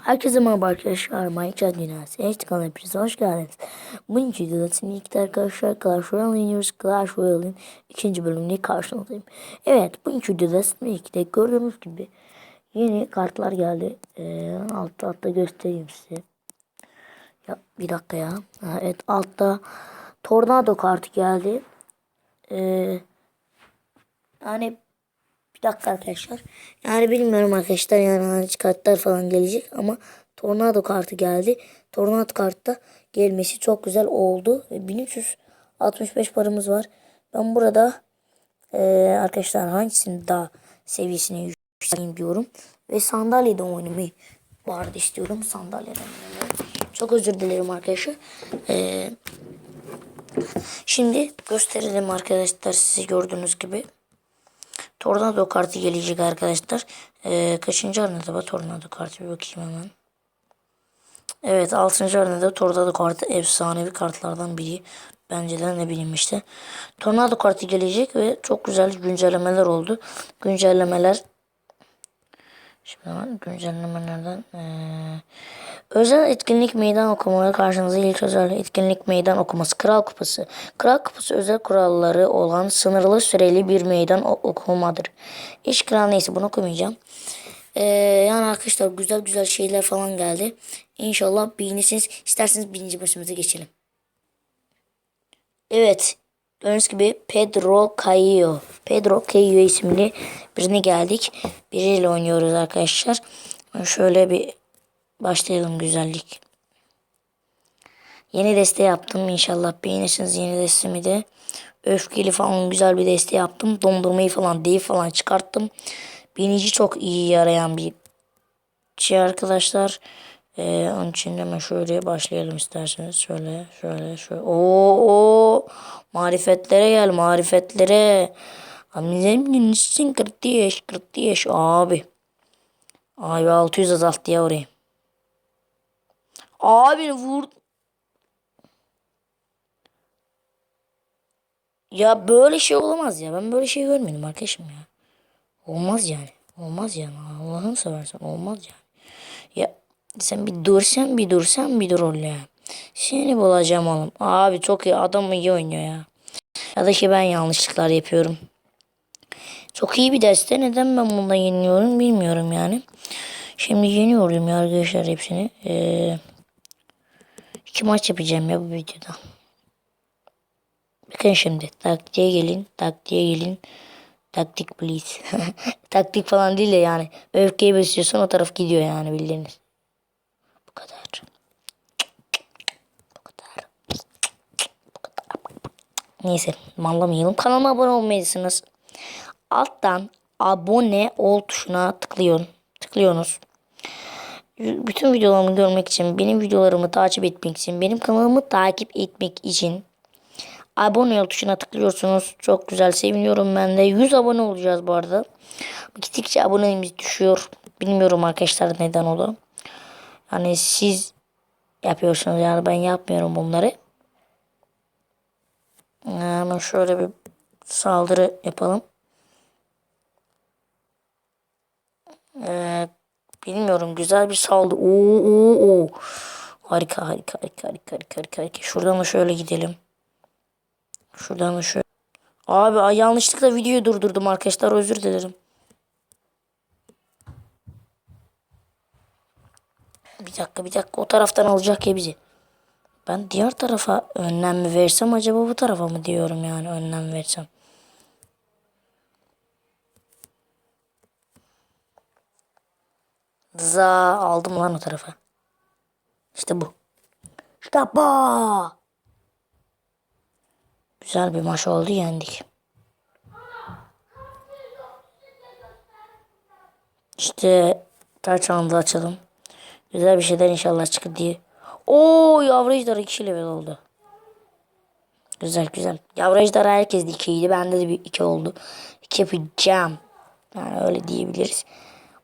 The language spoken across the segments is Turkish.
Herkese merhaba arkadaşlar. Minecraft Dünyası Eştikan hepinize hoş geldiniz. Bugün videoda birlikte arkadaşlar Clash Royale oynuyoruz. Clash Royale'in ikinci bölümünde karşınızdayım. Evet, bugün videoda birlikte gördüğünüz gibi yeni kartlar geldi. Altta göstereyim size. Ya bir dakika ya. Evet, altta Tornado kartı geldi. Ee, yani bir dakika arkadaşlar. Yani bilmiyorum arkadaşlar, yani hani kartlar falan gelecek ama Tornado kartı geldi. Tornado kartta gelmesi çok güzel oldu. 1365 paramız var. Ben burada arkadaşlar hangisini daha seviyesine yükselteyim diyorum. Ve sandalyede oynamayı vardı istiyorum. Sandalyeden oynamayı. Çok özür dilerim arkadaşlar. Şimdi gösterelim arkadaşlar, size gördüğünüz gibi. Tornado kartı gelecek arkadaşlar. Kaçıncı arenada var Tornado kartı, bir bakayım hemen. Evet, 6. arenada Tornado kartı efsanevi kartlardan biri. Bence de ne bileyim işte. Tornado kartı gelecek ve çok güzel güncellemeler oldu. Güncellemeler. Şimdi hemen güncellemelerden. Özel etkinlik meydan okumaları karşınıza ilk özel etkinlik meydan okuması. Kral Kupası. Kral Kupası özel kuralları olan sınırlı süreli bir meydan okumadır. İş kral neyse, bunu okumayacağım. Yani arkadaşlar güzel güzel şeyler falan geldi. İnşallah beğenirsiniz. İsterseniz birinci başımıza geçelim. Evet. Gördüğünüz gibi Pedro Cayo. Pedro Cayo isimli birine geldik. Biriyle oynuyoruz arkadaşlar. Şöyle bir başlayalım güzellik. Yeni deste yaptım. İnşallah beğenirsiniz yeni destemi de. Öfkeli falan güzel bir deste yaptım. Dondurmayı falan, dev falan çıkarttım. Binici çok iyi yarayan bir şey arkadaşlar. Onun için hemen şöyle başlayalım isterseniz. Şöyle. Oo, marifetlere gel, marifetlere. Amizem için 40 yaş abi. Abi 600 azalttı ya orayı. Abi vur. Ya böyle şey olamaz ya. Ben böyle şey görmedim arkadaşım ya. Olmaz yani. Olmaz yani. Allah'ını seversen olmaz yani. Ya sen bir dur ya. Seni bulacağım oğlum. Abi çok iyi, adam iyi oynuyor ya. Ya da ki ben yanlışlıklar yapıyorum. Çok iyi bir derste, neden ben bundan yeniliyorum bilmiyorum yani. Şimdi yeniyorum ya arkadaşlar hepsini. 2 maç yapacağım ya bu videoda. Bakın şimdi taktiğe gelin. Taktik please. Taktik falan değil de yani. Öfkeyi besliyorsan o taraf gidiyor yani, bildiğiniz. Bu kadar. Bu kadar. Neyse, manlamayalım. Kanalıma abone olmalısınız. Alttan abone ol tuşuna tıklıyorsunuz. Bütün videolarımı görmek için, benim videolarımı takip etmek için, benim kanalımı takip etmek için abone ol tuşuna tıklıyorsunuz. Çok güzel, seviniyorum ben de. 100 abone olacağız bu arada. Gittikçe abonemiz düşüyor. Bilmiyorum arkadaşlar neden oldu. Yani siz yapıyorsunuz, yani ben yapmıyorum bunları. Hemen şöyle bir saldırı yapalım. Bilmiyorum, güzel bir saldırı. Oo. Harika. Şuradan da şöyle gidelim. Şuradan da şöyle. Abi yanlışlıkla videoyu durdurdum arkadaşlar, özür dilerim. Bir dakika, o taraftan alacak ya bizi. Ben diğer tarafa önlem mi versem acaba, bu tarafa mı diyorum yani, önlem versem. Za aldım lan o tarafa. İşte bu. İşte bu. Güzel bir maç oldu, yendik. İşte taçanı da açalım. Güzel bir şeyler inşallah çıkır diye. Oo, yavru ejderha 2 level oldu. Güzel. Yavru ejderha herkes de 2'ydi. Bende de bir 2 oldu. 2 yapacağım. Yani öyle diyebiliriz.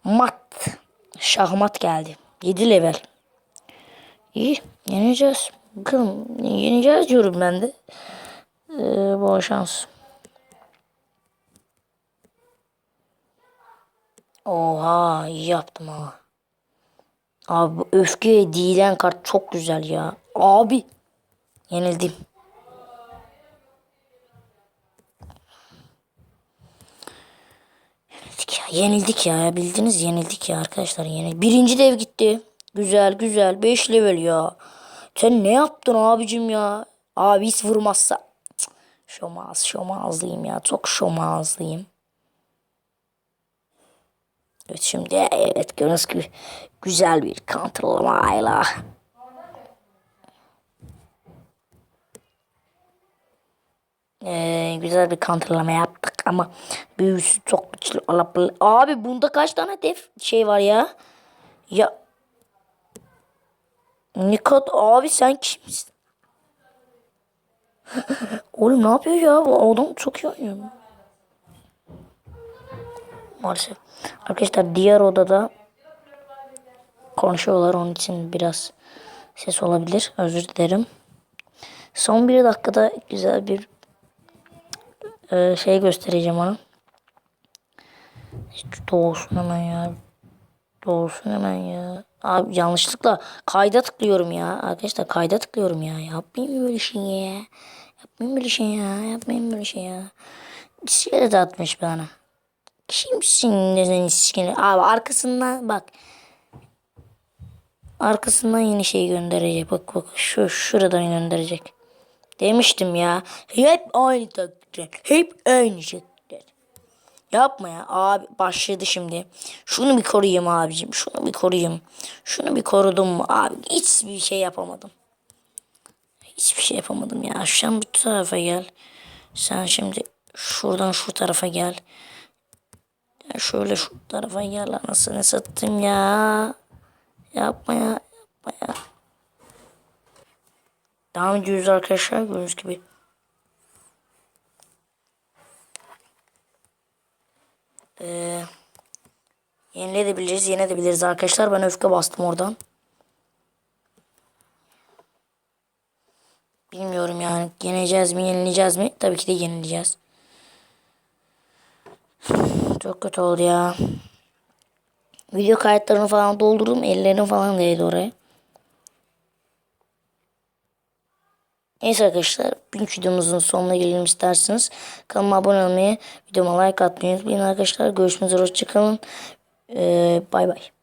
Mat. Şahmat geldi. 7 level. İyi. Yeneceğiz. Bakalım. Yeneceğiz diyorum ben de. Bol şans. Oha, iyi yaptım ha. Abi bu öfkeye değilen kart çok güzel ya. Abi yenildim. Yenildik ya. Bildiniz yenildik ya arkadaşlar. Birinci dev gitti. Güzel güzel. 5 level ya. Sen ne yaptın abicim ya? Abi hiç vurmazsa. Cık, şomazlıyım ya. Çok şomazlıyım. Evet şimdi evet gördüğünüz gibi güzel bir counterlamayla. Güzel bir counterlama yaptık ama büyüsü çok güçlü olabilir. Abi bunda kaç tane def şey var ya? Ya Nikat abi sen kimsin? Oğlum ne yapıyor ya? Bu adam çok iyi oynuyor. Maalesef. Arkadaşlar diğer odada konuşuyorlar. Onun için biraz ses olabilir. Özür dilerim. Son bir dakikada güzel bir şey göstereceğim ona. Doğusun hemen ya. Doğusun hemen ya. Abi yanlışlıkla kayda tıklıyorum ya. Arkadaşlar kayda tıklıyorum ya. Yapmayayım böyle şey ya. Yapmayayım böyle şey ya. Yapmayayım böyle şey ya. İskelet atmış bana. Kimsin neden iskelet? Abi arkasından bak. Arkasından yeni şey gönderecek. Bak bak şuradan gönderecek. Demiştim ya. Hep aynı taktikler. Hep aynı şekiller. Yapma ya. Abi başladı şimdi. Şunu bir koruyayım abicim. Şunu bir koruyayım. Şunu bir korudum mu abi? Hiçbir şey yapamadım. Hiçbir şey yapamadım ya. Sen bu tarafa gel. Sen şimdi şuradan şu tarafa gel. Ya şöyle şu tarafa gel. Anasını sattım ya. Yapma ya. Yapma ya. Devam ediyoruz arkadaşlar. Gördüğünüz gibi. Yenilebiliriz. Yenebiliriz arkadaşlar. Ben öfke bastım oradan. Bilmiyorum yani. Yeneceğiz mi? Yenileceğiz mi? Tabii ki de yenileceğiz. Çok kötü oldu ya. Video kayıtlarını falan doldurdum. Ellerim falan değdi oraya. Neyse arkadaşlar. Bir videomuzun sonuna gelelim isterseniz. Kanalıma abone olmayı, videoma like atmayı unutmayın arkadaşlar. Görüşmek üzere. Hoşçakalın. Bay bay.